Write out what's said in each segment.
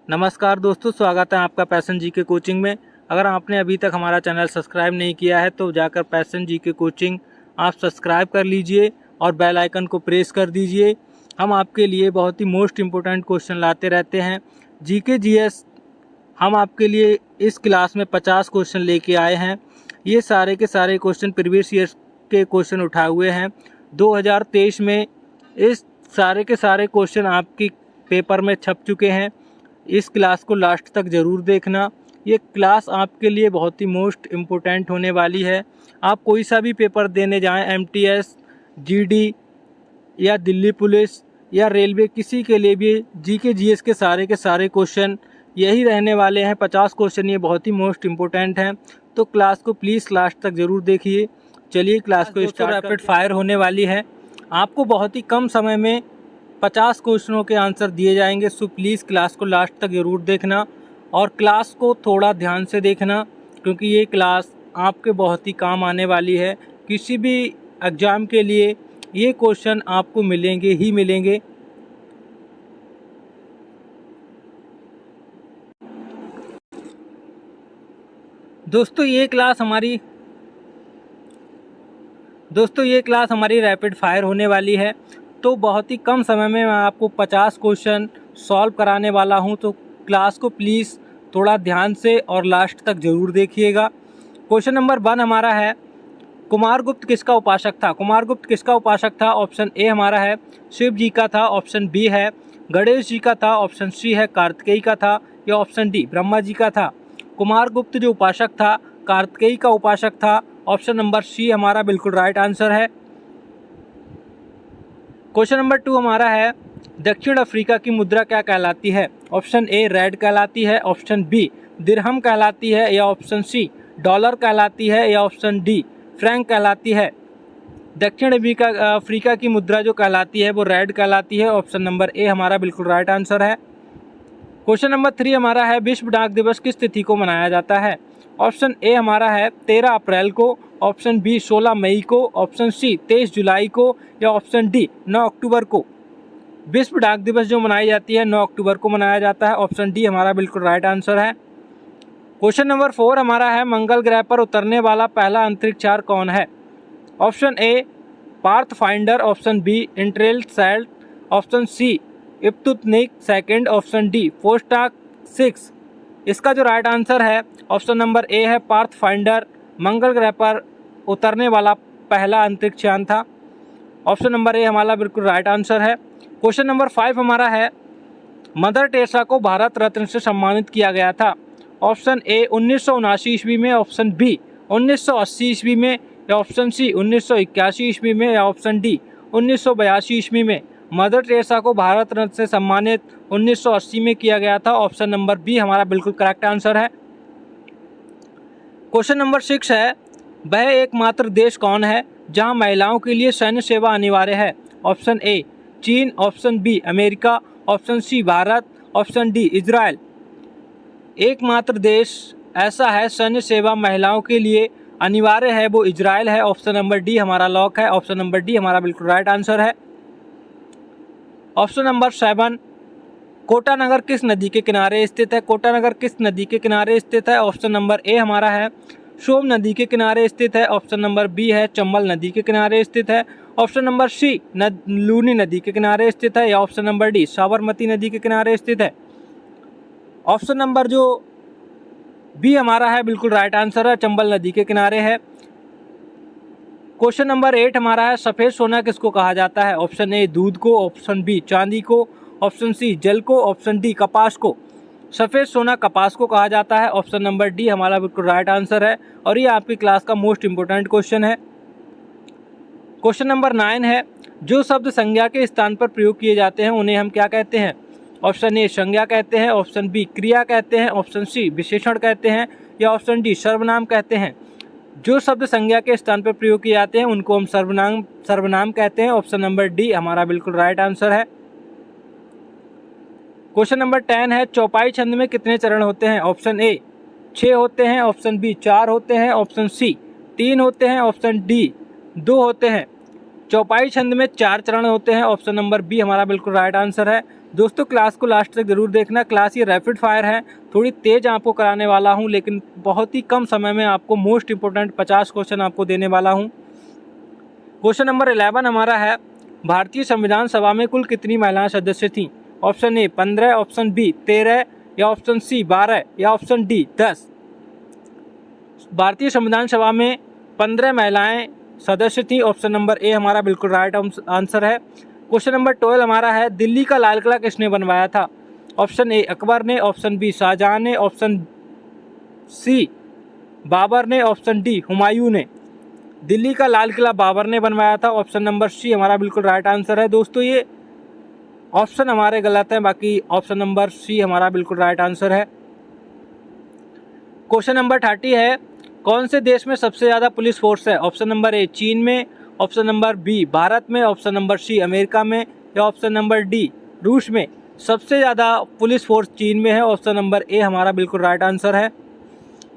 नमस्कार दोस्तों, स्वागत है आपका पैशन जी के कोचिंग में। अगर आपने अभी तक हमारा चैनल सब्सक्राइब नहीं किया है तो जाकर पैशन जी के कोचिंग आप सब्सक्राइब कर लीजिए और बेल आइकन को प्रेस कर दीजिए। हम आपके लिए बहुत ही मोस्ट इम्पोर्टेंट क्वेश्चन लाते रहते हैं। जीके जीएस हम आपके लिए इस क्लास में 50 क्वेश्चन लेके आए हैं। ये सारे के सारे क्वेश्चन प्रीवियस ईयर के क्वेश्चन उठाए हुए हैं 2023 में। इस सारे के सारे क्वेश्चन आपकी पेपर में छप चुके हैं। इस क्लास को लास्ट तक ज़रूर देखना। ये क्लास आपके लिए बहुत ही मोस्ट इम्पोर्टेंट होने वाली है। आप कोई सा भी पेपर देने जाएं, एमटीएस, जीडी या दिल्ली पुलिस या रेलवे, किसी के लिए भी जीके जीएस के सारे क्वेश्चन यही रहने वाले हैं। 50 क्वेश्चन ये बहुत ही मोस्ट इम्पोर्टेंट हैं, तो क्लास को प्लीज़ लास्ट तक ज़रूर देखिए। चलिए क्लास को स्टार्ट। रैपिड फायर होने वाली है। आपको बहुत ही कम समय में 50 क्वेश्चनों के आंसर दिए जाएंगे, सो प्लीज़ क्लास को लास्ट तक ज़रूर देखना और क्लास को थोड़ा ध्यान से देखना, क्योंकि ये क्लास आपके बहुत ही काम आने वाली है। किसी भी एग्ज़ाम के लिए ये क्वेश्चन आपको मिलेंगे ही मिलेंगे। दोस्तों ये क्लास हमारी रैपिड फायर होने वाली है, तो बहुत ही कम समय में मैं आपको 50 क्वेश्चन सॉल्व कराने वाला हूं, तो क्लास को प्लीज़ थोड़ा ध्यान से और लास्ट तक ज़रूर देखिएगा। क्वेश्चन नंबर 1 हमारा है, कुमारगुप्त किसका उपासक था? कुमारगुप्त किसका उपासक था? ऑप्शन ए हमारा है शिव जी का था, ऑप्शन बी है गणेश जी का था, ऑप्शन सी है कार्तिकेय का था, या ऑप्शन डी ब्रह्मा जी का था। कुमारगुप्त जो उपासक था कार्तिकेय का उपासक था। ऑप्शन नंबर सी हमारा बिल्कुल राइट आंसर है। क्वेश्चन नंबर 2 हमारा है, दक्षिण अफ्रीका की मुद्रा क्या कहलाती है? ऑप्शन ए रेड कहलाती है, ऑप्शन बी दिरहम कहलाती है, या ऑप्शन सी डॉलर कहलाती है, या ऑप्शन डी फ्रैंक कहलाती है। दक्षिण अफ्रीका की मुद्रा जो कहलाती है वो रेड कहलाती है। ऑप्शन नंबर ए हमारा बिल्कुल राइट आंसर है। क्वेश्चन नंबर 3 हमारा है, विश्व डाक दिवस किस तिथि को मनाया जाता है? ऑप्शन ए हमारा है 13 अप्रैल को, ऑप्शन बी 16 मई को, ऑप्शन सी 23 जुलाई को, या ऑप्शन डी 9 अक्टूबर को। विश्व डाक दिवस जो मनाई जाती है 9 अक्टूबर को मनाया जाता है। ऑप्शन डी हमारा बिल्कुल राइट आंसर है। क्वेश्चन नंबर 4 हमारा है, मंगल ग्रह पर उतरने वाला पहला अंतरिक्ष यान कौन है? Option A Pathfinder, option B Intelsat, option C Sputnik second, option D Vostok 6। इसका जो राइट आंसर है ऑप्शन नंबर ए है पार्थ फाइंडर। मंगल ग्रह पर उतरने वाला पहला अंतरिक्ष यान था। ऑप्शन नंबर ए हमारा बिल्कुल राइट आंसर है। क्वेश्चन नंबर 5 हमारा है, मदर टेरेसा को भारत रत्न से सम्मानित किया गया था। ऑप्शन ए 1979 ईस्वी में, ऑप्शन बी 1980 ईस्वी में, या ऑप्शन सी 1981 ईस्वी में, या ऑप्शन डी 1982 ईस्वी में। मदर टेरेसा को भारत रत्न से सम्मानित 1980 में किया गया था। ऑप्शन नंबर बी हमारा बिल्कुल करेक्ट आंसर है। क्वेश्चन नंबर 6 है, वह एकमात्र देश कौन है जहां महिलाओं के लिए सैन्य सेवा अनिवार्य है? ऑप्शन ए चीन, option B America, option C Bharat, option D Israel. एकमात्र देश ऐसा है सैन्य सेवा महिलाओं के लिए अनिवार्य है, वो इजराइल है। ऑप्शन नंबर डी हमारा लॉक है। ऑप्शन नंबर डी हमारा बिल्कुल राइट आंसर है। ऑप्शन नंबर 7, कोटा नगर किस नदी के किनारे स्थित है? कोटा नगर किस नदी के किनारे स्थित है? ऑप्शन नंबर ए हमारा है सोम नदी के किनारे स्थित है। ऑप्शन नंबर बी है चंबल नदी के किनारे स्थित है। ऑप्शन नंबर सी लूनी नदी के किनारे स्थित है, या ऑप्शन नंबर डी साबरमती नदी के किनारे स्थित है। ऑप्शन नंबर जो बी हमारा है बिल्कुल राइट आंसर है, चंबल नदी के किनारे है। क्वेश्चन नंबर 8 हमारा है, सफ़ेद सोना किसको कहा जाता है? ऑप्शन ए दूध को, ऑप्शन बी चांदी को, ऑप्शन सी जल को, ऑप्शन डी कपास को। सफ़ेद सोना कपास को कहा जाता है। ऑप्शन नंबर डी हमारा बिल्कुल राइट आंसर है, और ये आपकी क्लास का मोस्ट इंपोर्टेंट क्वेश्चन है। क्वेश्चन नंबर 9 है, जो शब्द संज्ञा के स्थान पर प्रयोग किए जाते हैं उन्हें हम क्या कहते हैं? ऑप्शन ए संज्ञा कहते हैं, ऑप्शन बी क्रिया कहते हैं, ऑप्शन सी विशेषण कहते हैं, या ऑप्शन डी सर्वनाम कहते हैं। जो शब्द संज्ञा के स्थान पर प्रयोग किए जाते हैं उनको हम सर्वनाम कहते हैं। ऑप्शन नंबर डी हमारा बिल्कुल राइट आंसर है। क्वेश्चन नंबर 10 है, चौपाई छंद में कितने चरण होते हैं? ऑप्शन ए 6 होते हैं, ऑप्शन बी 4 होते हैं, ऑप्शन सी 3 होते हैं, ऑप्शन डी 2 होते हैं। चौपाई छंद में 4 चरण होते हैं। ऑप्शन नंबर बी हमारा बिल्कुल राइट आंसर है। दोस्तों क्लास को लास्ट तक ज़रूर देखना। क्लास ये रैपिड फायर है, थोड़ी तेज़ आपको कराने वाला हूँ, लेकिन बहुत ही कम समय में आपको मोस्ट इंपॉर्टेंट 50 क्वेश्चन आपको देने वाला हूँ। क्वेश्चन नंबर 11 हमारा है, भारतीय संविधान सभा में कुल कितनी महिलाएं सदस्य थीं? ऑप्शन ए 15, ऑप्शन बी 13, या ऑप्शन सी 12, या ऑप्शन डी 10। भारतीय संविधान सभा में 15 महिलाएं सदस्य थीं। ऑप्शन नंबर ए हमारा बिल्कुल राइट आंसर है। क्वेश्चन नंबर 12 हमारा है, दिल्ली का लाल किला किसने बनवाया था? ऑप्शन ए अकबर ने, ऑप्शन बी शाहजहां ने, ऑप्शन सी बाबर ने, ऑप्शन डी हुमायूं ने। दिल्ली का लाल किला बाबर ने बनवाया था। ऑप्शन नंबर सी हमारा बिल्कुल राइट आंसर है। दोस्तों ये ऑप्शन हमारे गलत हैं, बाकी ऑप्शन नंबर सी हमारा बिल्कुल राइट आंसर है। क्वेश्चन नंबर 30 है, कौन से देश में सबसे ज़्यादा पुलिस फोर्स है? ऑप्शन नंबर ए चीन में, ऑप्शन नंबर बी भारत में, ऑप्शन नंबर सी अमेरिका में, या ऑप्शन नंबर डी रूस में। सबसे ज़्यादा पुलिस फोर्स चीन में है। ऑप्शन नंबर ए हमारा बिल्कुल राइट आंसर है।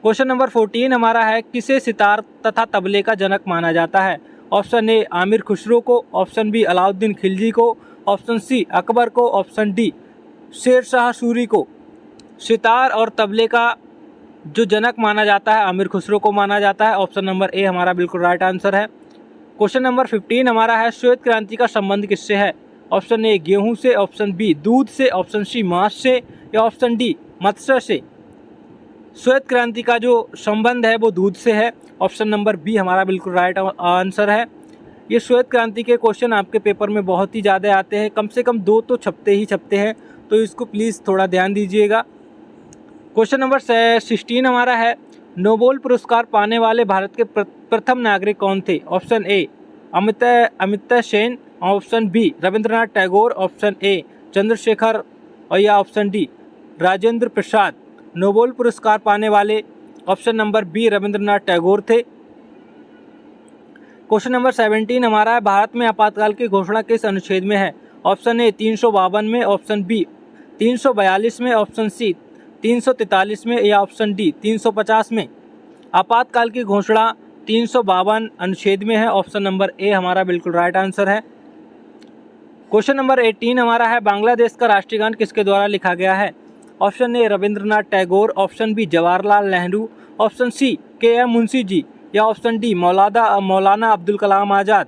क्वेश्चन नंबर 14 हमारा है, किसे सितार तथा तबले का जनक माना जाता है? ऑप्शन ए आमिर खुसरो को, ऑप्शन बी अलाउद्दीन खिलजी को, ऑप्शन सी अकबर को, ऑप्शन डी शेर शाह सूरी को। सितार और तबले का जो जनक माना जाता है आमिर खुसरो को माना जाता है। ऑप्शन नंबर ए हमारा बिल्कुल राइट आंसर है। क्वेश्चन नंबर 15 हमारा है, श्वेत क्रांति का संबंध किससे है? ऑप्शन ए गेहूं से, ऑप्शन बी दूध से, ऑप्शन सी मांस से, या ऑप्शन डी मत्स्य से। श्वेत क्रांति का जो संबंध है वो दूध से है। ऑप्शन नंबर बी हमारा बिल्कुल राइट आंसर है। ये श्वेत क्रांति के क्वेश्चन आपके पेपर में बहुत ही ज़्यादा आते हैं, कम से कम 2 तो छपते हैं, तो इसको प्लीज़ थोड़ा ध्यान दीजिएगा। क्वेश्चन नंबर 16 हमारा है, नोबेल पुरस्कार पाने वाले भारत के प्रथम नागरिक कौन थे? Option A Amartya Sen, option B Rabindranath Tagore, option A Chandrashekhar, और या option D Rajendra Prasad. Nobel पुरस्कार पाने वाले option number B Rabindranath Tagore थे। क्वेश्चन नंबर 17 हमारा है, भारत में आपातकाल की घोषणा किस अनुच्छेद में है? ऑप्शन ए 352 में, ऑप्शन बी 342 में, ऑप्शन सी 343 में, या ऑप्शन डी 350 में। आपातकाल की घोषणा 352 अनुच्छेद में है। ऑप्शन नंबर ए हमारा बिल्कुल राइट आंसर है। क्वेश्चन नंबर 18 हमारा है, बांग्लादेश का राष्ट्रीय गान किसके द्वारा लिखा गया है? Option A Rabindranath Tagore, option B Jawaharlal Nehru, option C K M. Munshi ji, या ऑप्शन डी मौलाना अब्दुल कलाम आज़ाद।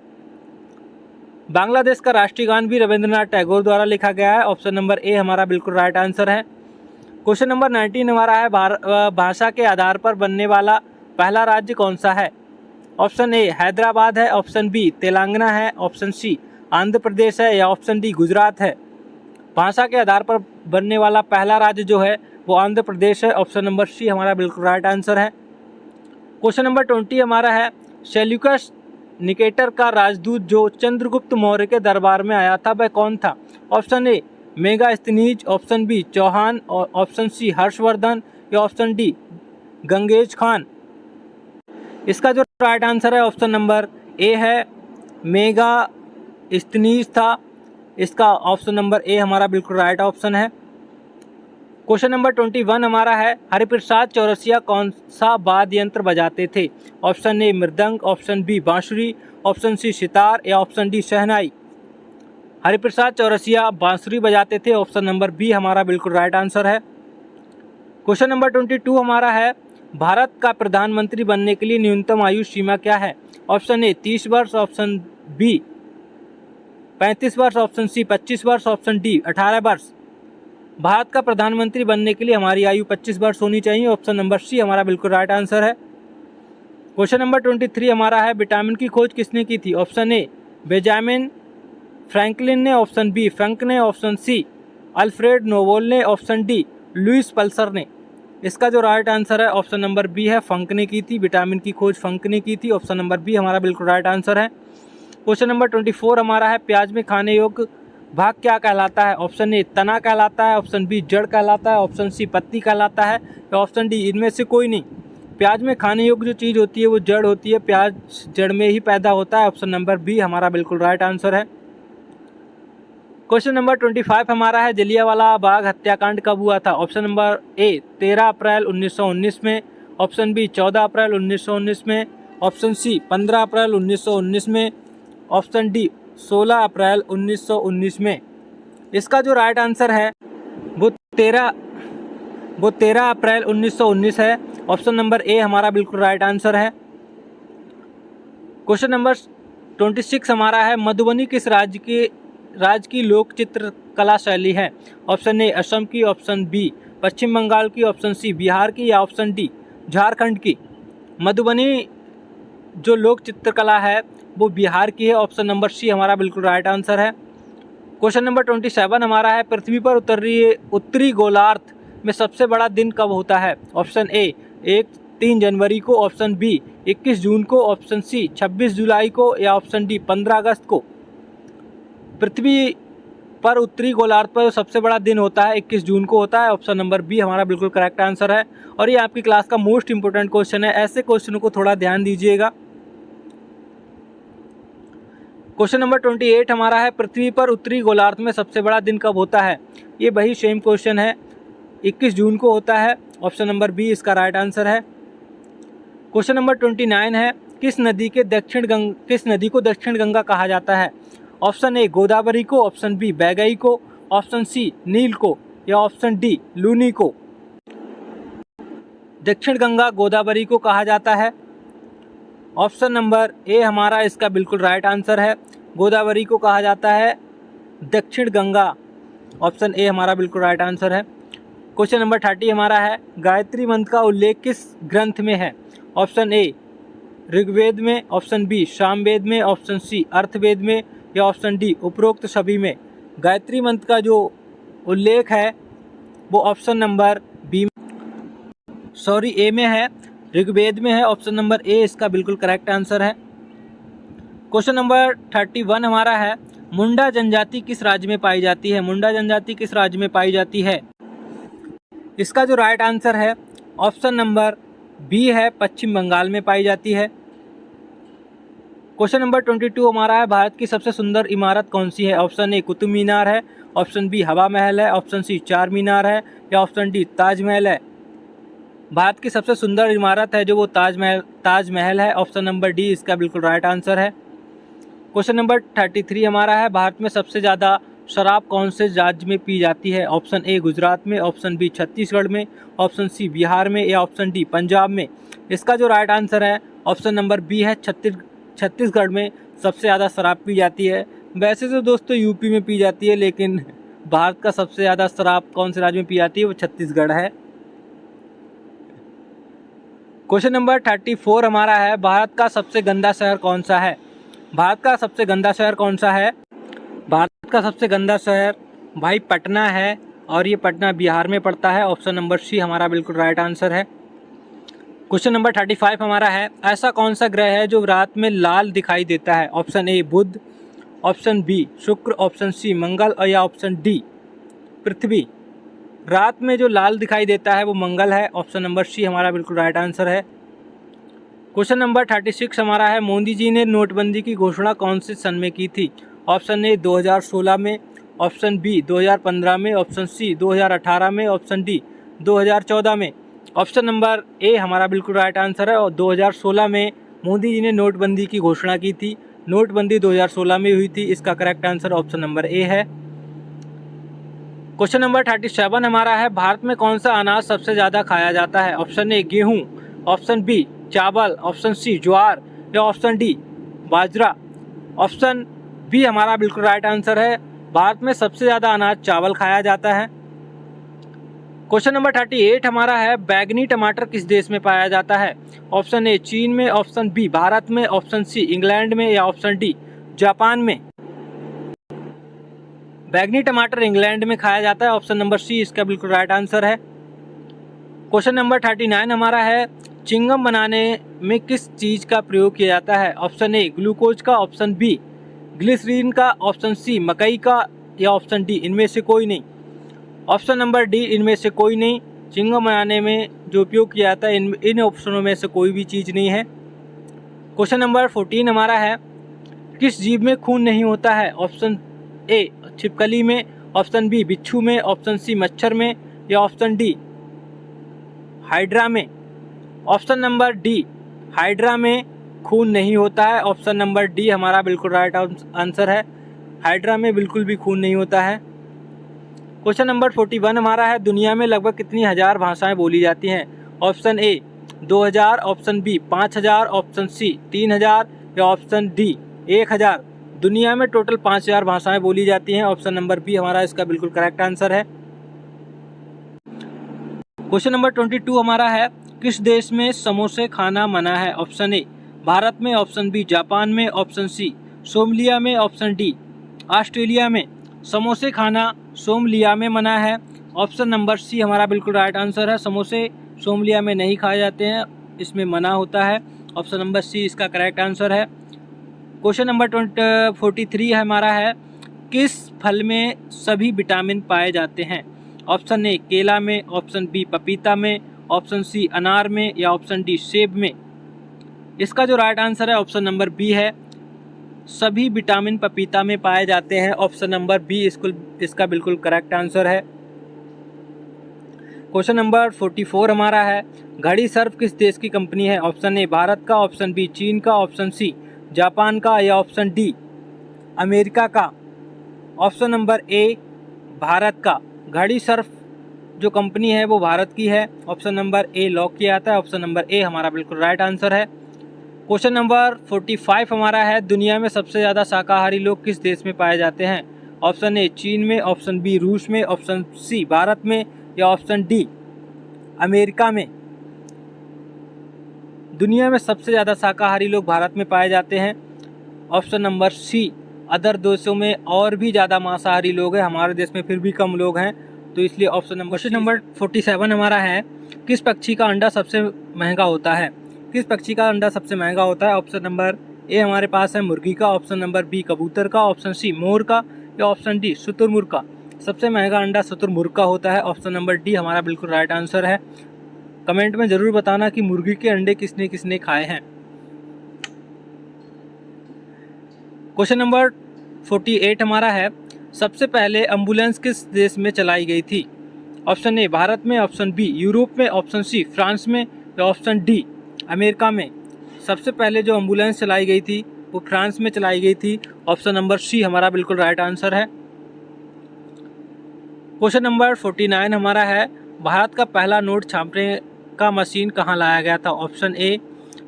बांग्लादेश का राष्ट्रीय गान भी रविंद्रनाथ टैगोर द्वारा लिखा गया है। ऑप्शन नंबर ए हमारा बिल्कुल राइट आंसर है। क्वेश्चन नंबर 19 हमारा है, भाषा के आधार पर बनने वाला पहला राज्य कौन सा है? ऑप्शन ए हैदराबाद है, ऑप्शन बी तेलंगाना है, ऑप्शन सी आंध्र प्रदेश है, या ऑप्शन डी गुजरात है। भाषा के आधार पर बनने वाला पहला राज्य जो है वो आंध्र प्रदेश है। ऑप्शन नंबर सी हमारा बिल्कुल राइट आंसर है। क्वेश्चन नंबर 20 हमारा है, सेल्यूकस निकेटर का राजदूत जो चंद्रगुप्त मौर्य के दरबार में आया था वह कौन था? Option A Megasthenes, option B Chauhan, और ऑप्शन सी हर्षवर्धन, या ऑप्शन डी गंगेज खान। इसका जो राइट आंसर है ऑप्शन नंबर ए है, मेगास्थनीज था। इसका ऑप्शन नंबर ए हमारा बिल्कुल राइट ऑप्शन है। क्वेश्चन नंबर 21 हमारा है, हरिप्रसाद चौरसिया कौन सा वाद्य यंत्र बजाते थे? ऑप्शन ए मृदंग, ऑप्शन बी बांसुरी, ऑप्शन सी सितार, या ऑप्शन डी शहनाई। हरिप्रसाद चौरसिया बांसुरी बजाते थे। ऑप्शन नंबर बी हमारा बिल्कुल राइट आंसर है। क्वेश्चन नंबर 22 हमारा है, भारत का प्रधानमंत्री बनने के लिए न्यूनतम आयु सीमा क्या है? ऑप्शन ए 30 वर्ष, ऑप्शन बी 35 वर्ष, ऑप्शन सी 25 वर्ष, ऑप्शन डी 18 वर्ष। भारत का प्रधानमंत्री बनने के लिए हमारी आयु 25 वर्ष होनी चाहिए। ऑप्शन नंबर सी हमारा बिल्कुल राइट आंसर है। क्वेश्चन नंबर 23 हमारा है, विटामिन की खोज किसने की थी? ऑप्शन ए बेंजामिन फ्रैंकलिन ने, ऑप्शन बी फंक ने, ऑप्शन सी अल्फ्रेड नोबेल ने, ऑप्शन डी लुइस पल्सर ने। इसका जो राइट आंसर है ऑप्शन नंबर बी है, फंक ने की थी। विटामिन की खोज फंक ने की थी। ऑप्शन नंबर बी हमारा बिल्कुल राइट आंसर है। क्वेश्चन नंबर 24 हमारा है, प्याज में खाने योग्य भाग क्या कहलाता है? ऑप्शन ए तना कहलाता है, ऑप्शन बी जड़ कहलाता है, ऑप्शन सी पत्ती कहलाता है, या ऑप्शन डी इनमें से कोई नहीं। प्याज में खाने योग्य जो चीज़ होती है वो जड़ होती है। प्याज जड़ में ही पैदा होता है। ऑप्शन नंबर बी हमारा बिल्कुल राइट आंसर है। क्वेश्चन नंबर 25 हमारा है, जलियांवाला बाग हत्याकांड कब हुआ था? ऑप्शन नंबर ए 13 अप्रैल 1919 में, ऑप्शन बी 14 अप्रैल 1919 में, ऑप्शन सी 15 अप्रैल 1919 में, ऑप्शन डी 16 अप्रैल 1919 में। इसका जो राइट आंसर है वो 13 अप्रैल 1919 है। ऑप्शन नंबर ए हमारा बिल्कुल राइट आंसर है। क्वेश्चन नंबर 26 हमारा है, मधुबनी किस राज्य की लोक चित्र कला शैली है? ऑप्शन ए असम की, ऑप्शन बी पश्चिम बंगाल की, ऑप्शन सी बिहार की या ऑप्शन डी झारखंड की। मधुबनी जो लोक चित्रकला है वो बिहार की है। ऑप्शन नंबर सी हमारा बिल्कुल राइट आंसर है। क्वेश्चन नंबर 27 हमारा है, पृथ्वी पर उत्तरी गोलार्ध में सबसे बड़ा दिन कब होता है? ऑप्शन ए 3 जनवरी को, ऑप्शन बी 21 जून को, ऑप्शन सी 26 जुलाई को या ऑप्शन डी 15 अगस्त को। पृथ्वी पर उत्तरी गोलार्ध पर सबसे बड़ा दिन होता है 21 जून को होता है। ऑप्शन नंबर बी हमारा बिल्कुल करेक्ट आंसर है। और ये आपकी क्लास का मोस्ट इंपोर्टेंट क्वेश्चन है, ऐसे क्वेश्चनों को थोड़ा ध्यान दीजिएगा। क्वेश्चन नंबर 28 हमारा है, पृथ्वी पर उत्तरी गोलार्ध में सबसे बड़ा दिन कब होता है? ये वही सेम क्वेश्चन है, 21 जून को होता है। ऑप्शन नंबर बी इसका राइट आंसर है। क्वेश्चन नंबर 29 है, किस नदी को दक्षिण गंगा कहा जाता है? ऑप्शन ए गोदावरी को, ऑप्शन बी बैगई को, ऑप्शन सी नील को या ऑप्शन डी लूनी को। दक्षिण गंगा गोदावरी को कहा जाता है। ऑप्शन नंबर ए हमारा इसका बिल्कुल राइट आंसर है। गोदावरी को कहा जाता है दक्षिण गंगा। ऑप्शन ए हमारा बिल्कुल राइट आंसर है। क्वेश्चन नंबर 30 हमारा है, गायत्री मंत्र का उल्लेख किस ग्रंथ में है? ऑप्शन ए ऋग्वेद में, ऑप्शन बी सामवेद में, ऑप्शन सी अर्थवेद में या ऑप्शन डी उपरोक्त सभी में। गायत्री मंत्र का जो उल्लेख है वो ऑप्शन नंबर ए में है, ऋग्वेद में है। ऑप्शन नंबर ए इसका बिल्कुल करेक्ट आंसर है। क्वेश्चन नंबर 31 हमारा है, मुंडा जनजाति किस राज्य में पाई जाती है? मुंडा जनजाति किस राज्य में पाई जाती है? इसका जो राइट आंसर है ऑप्शन नंबर बी है, पश्चिम बंगाल में पाई जाती है। क्वेश्चन नंबर 22 हमारा है, भारत की सबसे सुंदर इमारत कौन सी है? ऑप्शन ए कुतुब मीनार है, ऑप्शन बी हवा महल है, ऑप्शन सी चार मीनार है या ऑप्शन डी ताजमहल है। भारत की सबसे सुंदर इमारत है जो वो ताजमहल है। ऑप्शन नंबर डी इसका बिल्कुल राइट आंसर है। क्वेश्चन नंबर 33 हमारा है, भारत में सबसे ज़्यादा शराब कौन से राज्य में पी जाती है? ऑप्शन ए गुजरात में, ऑप्शन बी छत्तीसगढ़ में, ऑप्शन सी बिहार में या ऑप्शन डी पंजाब में। इसका जो राइट आंसर है ऑप्शन नंबर बी है, छत्तीसगढ़ में सबसे ज़्यादा शराब पी जाती है। वैसे तो दोस्तों यूपी में पी जाती है, लेकिन भारत का सबसे ज़्यादा शराब कौन से राज्य में पी जाती है वो छत्तीसगढ़ है। क्वेश्चन नंबर 34 हमारा है, भारत का सबसे गंदा शहर कौन सा है? भारत का सबसे गंदा शहर कौन सा है? भारत का सबसे गंदा शहर भाई पटना है और ये पटना बिहार में पड़ता है। ऑप्शन नंबर सी हमारा बिल्कुल राइट आंसर है। क्वेश्चन नंबर 35 हमारा है, ऐसा कौन सा ग्रह है जो रात में लाल दिखाई देता है? ऑप्शन ए बुध, ऑप्शन बी शुक्र, ऑप्शन सी मंगल और या ऑप्शन डी पृथ्वी। रात में जो लाल दिखाई देता है वो मंगल है। ऑप्शन नंबर सी हमारा बिल्कुल राइट आंसर है। क्वेश्चन नंबर 36 हमारा है, मोदी जी ने नोटबंदी की घोषणा कौन से सन में की थी? ऑप्शन ए 2016 में, ऑप्शन बी 2015 में, ऑप्शन सी 2018 में, ऑप्शन डी 2014 में। ऑप्शन नंबर ए हमारा बिल्कुल राइट आंसर है और 2016 में मोदी जी ने नोटबंदी की घोषणा की थी। नोटबंदी 2016 में हुई थी। इसका correct answer option number A है। क्वेश्चन नंबर 37 हमारा है, भारत में कौन सा अनाज सबसे ज़्यादा खाया जाता है? ऑप्शन ए गेहूँ, ऑप्शन बी चावल, ऑप्शन सी ज्वार या ऑप्शन डी बाजरा। ऑप्शन बी हमारा बिल्कुल राइट आंसर है। भारत में सबसे ज़्यादा अनाज चावल खाया जाता है। क्वेश्चन नंबर 38 हमारा है, बैगनी टमाटर किस देश में पाया जाता है? ऑप्शन ए चीन में, ऑप्शन बी भारत में, ऑप्शन सी इंग्लैंड में या ऑप्शन डी जापान में। बैगनी टमाटर इंग्लैंड में खाया जाता है। ऑप्शन नंबर सी इसका बिल्कुल राइट आंसर है। क्वेश्चन नंबर 39 हमारा है, चिंगम बनाने में किस चीज़ का प्रयोग किया जाता है? ऑप्शन ए ग्लूकोज का, ऑप्शन बी ग्लिसरीन का, ऑप्शन सी मकई का या ऑप्शन डी इनमें से कोई नहीं। ऑप्शन नंबर डी इनमें से कोई नहीं। चिंगम बनाने में जो उपयोग किया जाता है इन ऑप्शनों में से कोई भी चीज़ नहीं है। क्वेश्चन नंबर 14 हमारा है, किस जीव में खून नहीं होता है? ऑप्शन ए छिपकली में, ऑप्शन बी बिच्छू में, ऑप्शन सी मच्छर में या ऑप्शन डी हाइड्रा में। ऑप्शन नंबर डी हाइड्रा में खून नहीं होता है। ऑप्शन नंबर डी हमारा बिल्कुल राइट आंसर है। हाइड्रा में बिल्कुल भी खून नहीं होता है। क्वेश्चन नंबर 41 हमारा है, दुनिया में लगभग कितनी हजार भाषाएं बोली जाती हैं? Option A 2000, option B 5000, option C 3000 या ऑप्शन डी 1000। दुनिया में टोटल 5000 भाषाएं बोली जाती हैं। ऑप्शन नंबर बी हमारा इसका बिल्कुल करेक्ट आंसर है। क्वेश्चन नंबर 22 हमारा है, किस देश में समोसे खाना मना है? ऑप्शन ए भारत में, ऑप्शन बी जापान में, ऑप्शन सी सोमालिया में, ऑप्शन डी ऑस्ट्रेलिया में। समोसे खाना सोमालिया में मना है। ऑप्शन नंबर सी हमारा बिल्कुल राइट आंसर है। समोसे सोमालिया में नहीं खाए जाते हैं, इसमें मना होता है। ऑप्शन नंबर सी इसका करेक्ट आंसर है। क्वेश्चन नंबर 43 हमारा है, किस फल में सभी विटामिन पाए जाते हैं? ऑप्शन ए केला में, ऑप्शन बी पपीता में, ऑप्शन सी अनार में या ऑप्शन डी सेब में। इसका जो राइट आंसर है ऑप्शन नंबर बी है, सभी विटामिन पपीता में पाए जाते हैं। ऑप्शन नंबर बी इसका बिल्कुल करेक्ट आंसर है। क्वेश्चन नंबर 44 हमारा है, घड़ी सर्फ किस देश की कंपनी है? ऑप्शन ए भारत का, ऑप्शन बी चीन का, ऑप्शन सी जापान का या ऑप्शन डी अमेरिका का। ऑप्शन नंबर ए भारत का। घड़ी सर्फ जो कंपनी है वो भारत की है। ऑप्शन नंबर ए लॉक किया जाता है। ऑप्शन नंबर ए हमारा बिल्कुल राइट आंसर है। क्वेश्चन नंबर 45 हमारा है, दुनिया में सबसे ज़्यादा शाकाहारी लोग किस देश में पाए जाते हैं? ऑप्शन ए चीन में, ऑप्शन बी रूस में, ऑप्शन सी भारत में या ऑप्शन डी अमेरिका में। दुनिया में सबसे ज़्यादा शाकाहारी लोग भारत में पाए जाते हैं। ऑप्शन नंबर सी, अदर देशों में और भी ज़्यादा मांसाहारी लोग हैं, हमारे देश में फिर भी कम लोग हैं, तो इसलिए ऑप्शन नंबर। क्वेश्चन नंबर 47 हमारा है, किस पक्षी का अंडा सबसे महंगा होता है? किस पक्षी का अंडा सबसे महंगा होता है? ऑप्शन नंबर ए हमारे पास है मुर्गी का, ऑप्शन नंबर बी कबूतर का, ऑप्शन सी मोर का या ऑप्शन डी शुतुरमुर्ग का। सबसे महंगा अंडा शुतुरमुर्ग का होता है। ऑप्शन नंबर डी हमारा बिल्कुल राइट आंसर है। कमेंट में ज़रूर बताना कि मुर्गी के अंडे किसने किसने खाए हैं। क्वेश्चन नंबर 48 हमारा है, सबसे पहले एम्बुलेंस किस देश में चलाई गई थी? ऑप्शन ए भारत में, ऑप्शन बी यूरोप में, ऑप्शन सी फ्रांस में या ऑप्शन डी अमेरिका में। सबसे पहले जो एम्बुलेंस चलाई गई थी वो फ्रांस में चलाई गई थी। ऑप्शन नंबर सी हमारा बिल्कुल राइट आंसर है। क्वेश्चन नंबर 49 हमारा है, भारत का पहला नोट छापने का मशीन कहाँ लाया गया था? ऑप्शन ए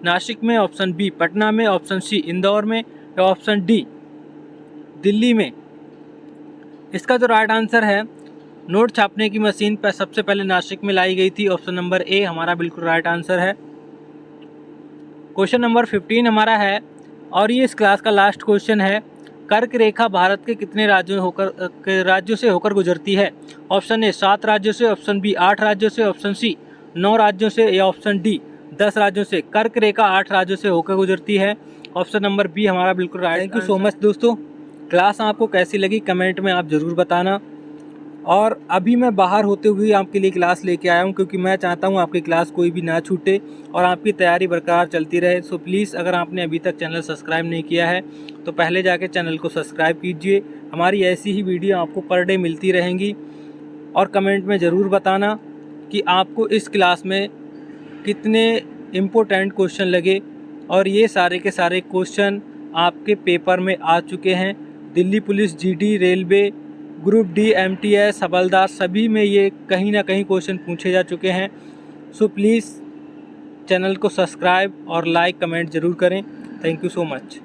नासिक में, ऑप्शन बी पटना में, ऑप्शन सी इंदौर में या ऑप्शन डी दिल्ली में। इसका जो राइट आंसर है, नोट छापने की मशीन पर सबसे पहले नासिक में लाई गई थी। ऑप्शन नंबर ए हमारा बिल्कुल राइट आंसर है। क्वेश्चन नंबर 15 हमारा है, और ये इस क्लास का लास्ट क्वेश्चन है, कर्क रेखा भारत के कितने राज्यों से होकर गुजरती है? ऑप्शन ए 7 राज्यों से, ऑप्शन बी 8 राज्यों से, ऑप्शन सी 9 राज्यों से या ऑप्शन डी 10 राज्यों से। कर्क रेखा 8 राज्यों से होकर गुजरती है। ऑप्शन नंबर बी हमारा बिल्कुल right. Thank you so much दोस्तों। क्लास आपको कैसी लगी कमेंट में आप ज़रूर बताना। और अभी मैं बाहर होते हुए आपके लिए क्लास लेके आया हूँ, क्योंकि मैं चाहता हूँ आपकी क्लास कोई भी ना छूटे और आपकी तैयारी बरकरार चलती रहे। सो प्लीज़ अगर आपने अभी तक चैनल सब्सक्राइब नहीं किया है तो पहले जाके चैनल को सब्सक्राइब कीजिए। हमारी ऐसी ही वीडियो आपको पर डे मिलती रहेंगी। और कमेंट में ज़रूर बताना कि आपको इस क्लास में कितने इम्पोर्टेंट क्वेश्चन लगे। और ये सारे के सारे क्वेश्चन आपके पेपर में आ चुके हैं। Delhi police, GD, railway, group D, MTS, हवलदार, सभी में ये कहीं ना कहीं क्वेश्चन पूछे जा चुके हैं। सो प्लीज़ चैनल को सब्सक्राइब और लाइक कमेंट ज़रूर करें। Thank you so much.